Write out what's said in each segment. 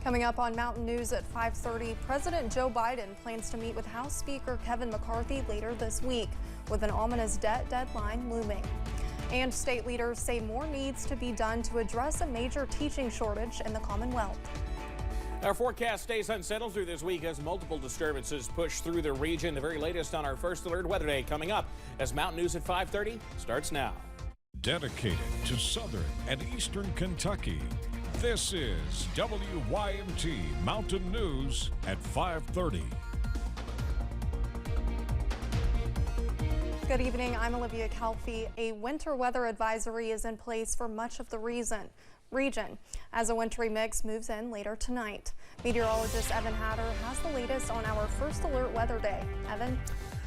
Coming up on Mountain News at 5:30, President Joe Biden plans to meet with House Speaker Kevin McCarthy later this week, with an ominous debt deadline looming. And state leaders say more needs to be done to address a major teaching shortage in the Commonwealth. Our forecast stays unsettled through this week as multiple disturbances push through the region. The very latest on our first alert weather day coming up as Mountain News at 5:30 starts now. Dedicated to southern and eastern Kentucky, this is WYMT Mountain News at 5:30. Good evening, I'm Olivia Calfee. A winter weather advisory is in place for much of the region as a wintry mix moves in later tonight. Meteorologist Evan Hatter has the latest on our first alert weather day. Evan?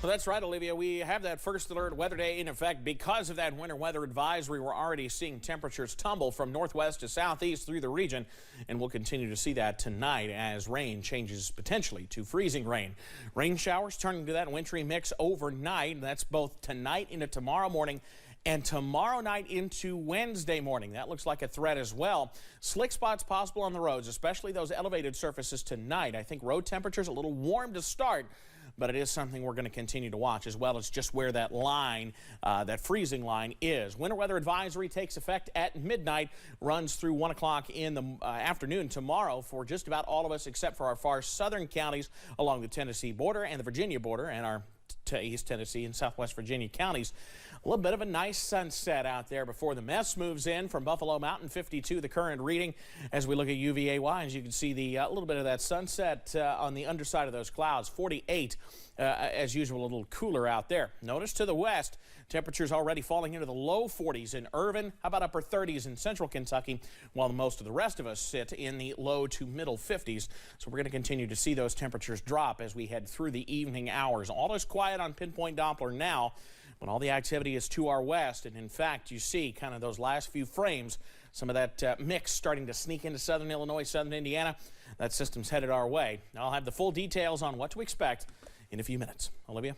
Well, that's right, Olivia. We have that first alert weather day in effect because of that winter weather advisory. We're already seeing temperatures tumble from northwest to southeast through the region, and we'll continue to see that tonight as rain changes potentially to freezing rain. Rain showers turning to that wintry mix overnight. That's both tonight into tomorrow morning and tomorrow night into Wednesday morning. That looks like a threat as well. Slick spots possible on the roads, especially those elevated surfaces tonight. I think road temperatures a little warm to start, but it is something we're going to continue to watch, as well as just where that line, that freezing line is. Winter weather advisory takes effect at midnight, runs through 1 o'clock in the afternoon tomorrow for just about all of us except for our far southern counties along the Tennessee border and the Virginia border and our East Tennessee and Southwest Virginia counties. A little bit of a nice sunset out there before the mess moves in from Buffalo Mountain. 52 the current reading. As we look at UVAY, as you can see the a little bit of that sunset on the underside of those clouds. 48 as usual, a little cooler out there. Notice to the west, temperatures already falling into the low 40s in Irvin. How about upper 30s in central Kentucky, while most of the rest of us sit in the low to middle 50s. So we're going to continue to see those temperatures drop as we head through the evening hours. All is quiet on pinpoint Doppler now, but all the activity is to our west. And in fact, you see kind of those last few frames, some of that mix starting to sneak into southern Illinois, southern Indiana. That system's headed our way. I'll have the full details on what to expect in a few minutes. Olivia?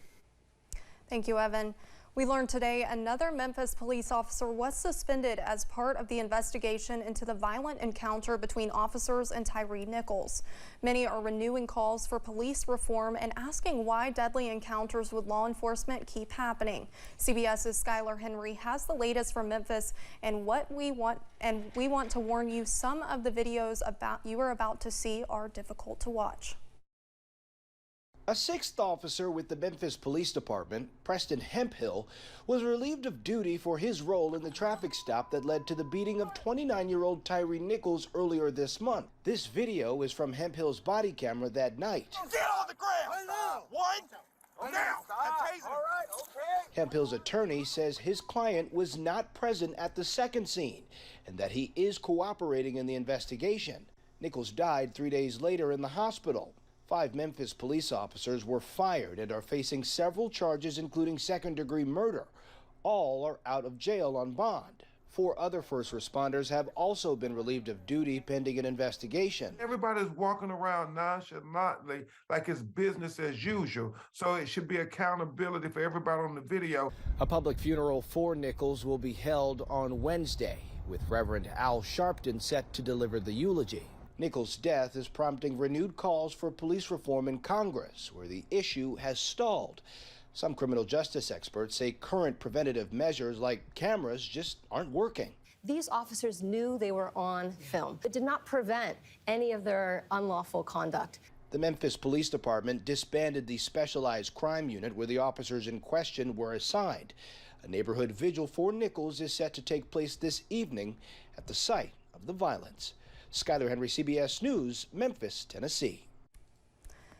Thank you, Evan. We learned today another Memphis police officer was suspended as part of the investigation into the violent encounter between officers and Tyree Nichols. Many are renewing calls for police reform and asking why deadly encounters with law enforcement keep happening. CBS's Skylar Henry has the latest from Memphis, and we want to warn you, some of the videos you are about to see are difficult to watch. A sixth officer with the Memphis Police Department, Preston Hemphill, was relieved of duty for his role in the traffic stop that led to the beating of 29-year-old Tyree Nichols earlier this month. This video is from Hemphill's body camera that night. Get on the ground! One, now! I'm tasing. All right, okay. Hemphill's attorney says his client was not present at the second scene and that he is cooperating in the investigation. Nichols died 3 days later in the hospital. 5 Memphis police officers were fired and are facing several charges, including second-degree murder. All are out of jail on bond. 4 other first responders have also been relieved of duty pending an investigation. Everybody's walking around nonchalantly like it's business as usual, so it should be accountability for everybody on the video. A public funeral for Nichols will be held on Wednesday, with Reverend Al Sharpton set to deliver the eulogy. Nichols' death is prompting renewed calls for police reform in Congress, where the issue has stalled. Some criminal justice experts say current preventative measures like cameras just aren't working. These officers knew they were on film. It did not prevent any of their unlawful conduct. The Memphis Police Department disbanded the specialized crime unit where the officers in question were assigned. A neighborhood vigil for Nichols is set to take place this evening at the site of the violence. Skylar Henry, CBS News, Memphis, Tennessee.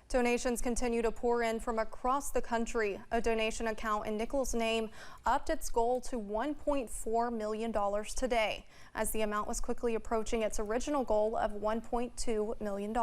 Donations continue to pour in from across the country. A donation account in Nichols' name upped its goal to $1.4 million today, as the amount was quickly approaching its original goal of $1.2 million.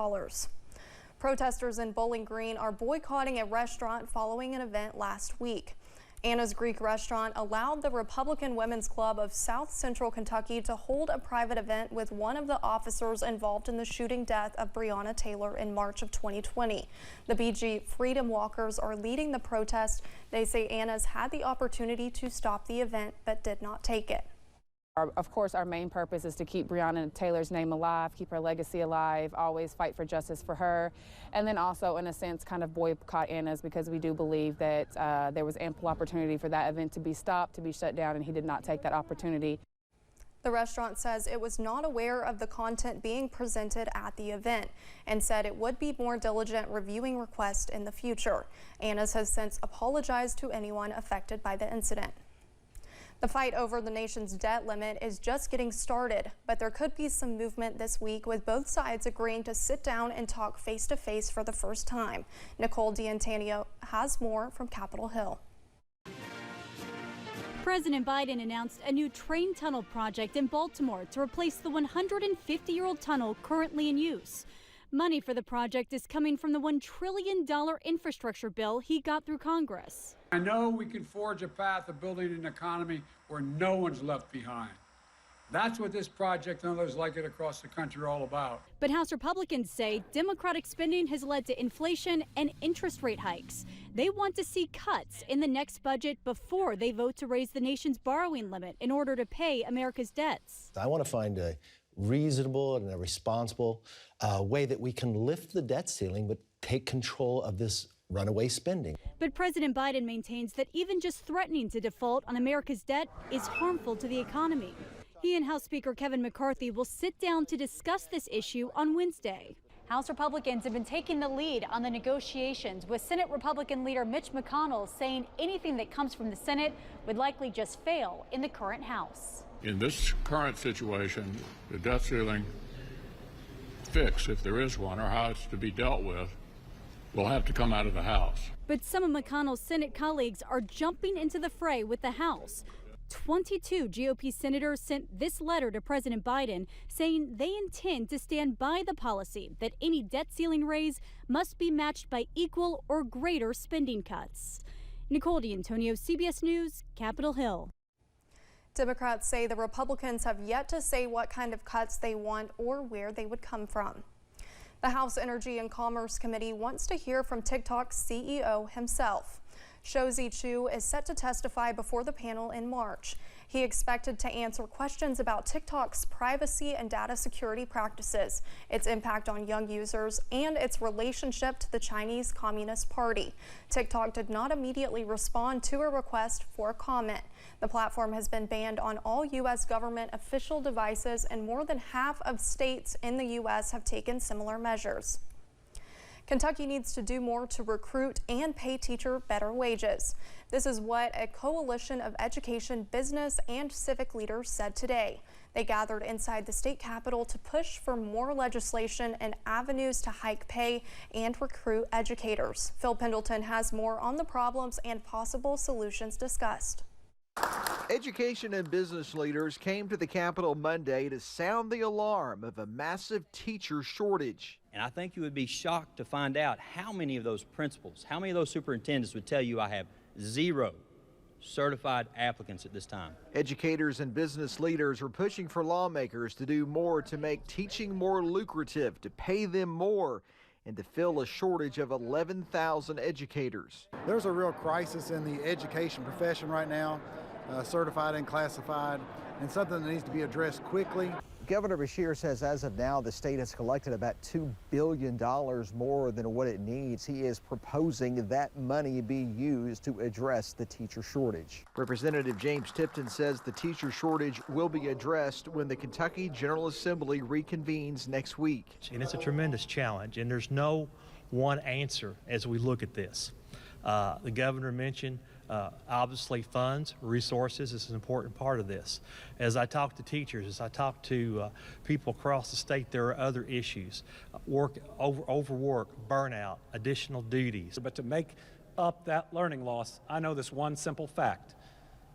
Protesters in Bowling Green are boycotting a restaurant following an event last week. Anna's Greek restaurant allowed the Republican Women's Club of South Central Kentucky to hold a private event with one of the officers involved in the shooting death of Breonna Taylor in March of 2020. The BG Freedom Walkers are leading the protest. They say Anna's had the opportunity to stop the event but did not take it. Of course, our main purpose is to keep Breonna Taylor's name alive, keep her legacy alive, always fight for justice for her, and then also, in a sense, kind of boycott Anna's, because we do believe that there was ample opportunity for that event to be stopped, to be shut down, and he did not take that opportunity. The restaurant says it was not aware of the content being presented at the event and said it would be more diligent reviewing requests in the future. Anna's has since apologized to anyone affected by the incident. The fight over the nation's debt limit is just getting started, but there could be some movement this week with both sides agreeing to sit down and talk face-to-face for the first time. Nicole D'Antonio has more from Capitol Hill. President Biden announced a new train tunnel project in Baltimore to replace the 150-year-old tunnel currently in use. Money for the project is coming from the $1 trillion infrastructure bill he got through Congress. I know we can forge a path of building an economy where no one's left behind. That's what this project and others like it across the country are all about. But House Republicans say Democratic spending has led to inflation and interest rate hikes. They want to see cuts in the next budget before they vote to raise the nation's borrowing limit in order to pay America's debts. I want to find a reasonable and a responsible way that we can lift the debt ceiling but take control of this runaway spending. But President Biden maintains that even just threatening to default on America's debt is harmful to the economy. He and House Speaker Kevin McCarthy will sit down to discuss this issue on Wednesday. House Republicans have been taking the lead on the negotiations, with Senate Republican leader Mitch McConnell saying anything that comes from the Senate would likely just fail in the current House. In this current situation, the debt ceiling fix, if there is one, or how it's to be dealt with, will have to come out of the House. But some of McConnell's Senate colleagues are jumping into the fray with the House. 22 GOP senators sent this letter to President Biden saying they intend to stand by the policy that any debt ceiling raise must be matched by equal or greater spending cuts. Nicole D'Antonio, CBS News, Capitol Hill. Democrats say the Republicans have yet to say what kind of cuts they want or where they would come from. The House Energy and Commerce Committee wants to hear from TikTok's CEO himself. Shouzi Chu is set to testify before the panel in March. He expected to answer questions about TikTok's privacy and data security practices, its impact on young users, and its relationship to the Chinese Communist Party. TikTok did not immediately respond to a request for comment. The platform has been banned on all U.S. government official devices, and more than half of states in the U.S. have taken similar measures. Kentucky needs to do more to recruit and pay teachers better wages. This is what a coalition of education, business, and civic leaders said today. They gathered inside the state capitol to push for more legislation and avenues to hike pay and recruit educators. Phil Pendleton has more on the problems and possible solutions discussed. Education and business leaders came to the Capitol Monday to sound the alarm of a massive teacher shortage. And I think you would be shocked to find out how many of those principals, how many of those superintendents would tell you I have 0 certified applicants at this time. Educators and business leaders are pushing for lawmakers to do more to make teaching more lucrative, to pay them more, and to fill a shortage of 11,000 educators. There's a real crisis in the education profession right now, certified and classified, and something that needs to be addressed quickly. Governor Beshear says as of now, the state has collected about $2 billion more than what it needs. He is proposing that money be used to address the teacher shortage. Representative James Tipton says the teacher shortage will be addressed when the Kentucky General Assembly reconvenes next week. And it's a tremendous challenge, and there's no one answer as we look at this. The governor mentioned obviously funds, resources is an important part of this. As I talk to teachers, as I talk to people across the state, there are other issues. Overwork, burnout, additional duties. But to make up that learning loss, I know this one simple fact.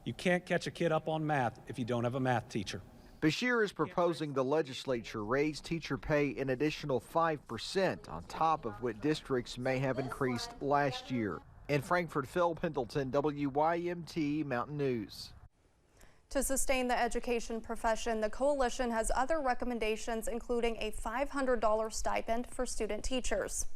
You can't catch a kid up on math if you don't have a math teacher. Beshear is proposing the legislature raise teacher pay an additional 5% on top of what districts may have increased last year. In Frankfort, Phil Pendleton, WYMT Mountain News. To sustain the education profession, the coalition has other recommendations, including a $500 stipend for student teachers.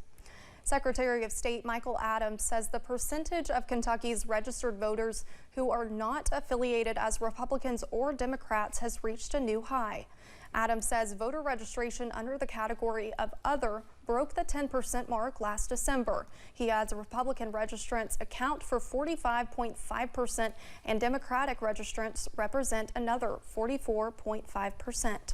Secretary of State Michael Adams says the percentage of Kentucky's registered voters who are not affiliated as Republicans or Democrats has reached a new high. Adams says voter registration under the category of other broke the 10% mark last December. He adds Republican registrants account for 45.5% and Democratic registrants represent another 44.5%.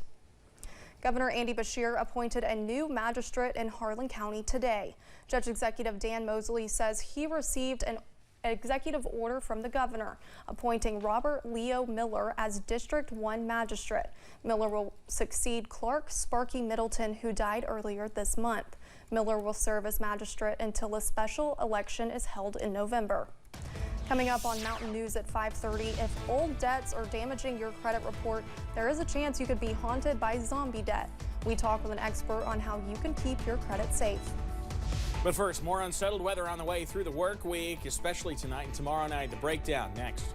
Governor Andy Beshear appointed a new magistrate in Harlan County today. Judge Executive Dan Mosley says he received an executive order from the governor appointing Robert Leo Miller as District 1 magistrate. Miller will succeed Clark Sparky Middleton, who died earlier this month. Miller will serve as magistrate until a special election is held in November. Coming up on Mountain News at 5:30, if old debts are damaging your credit report, there is a chance you could be haunted by zombie debt. We talk with an expert on how you can keep your credit safe. But first, more unsettled weather on the way through the work week, especially tonight and tomorrow night. The breakdown next.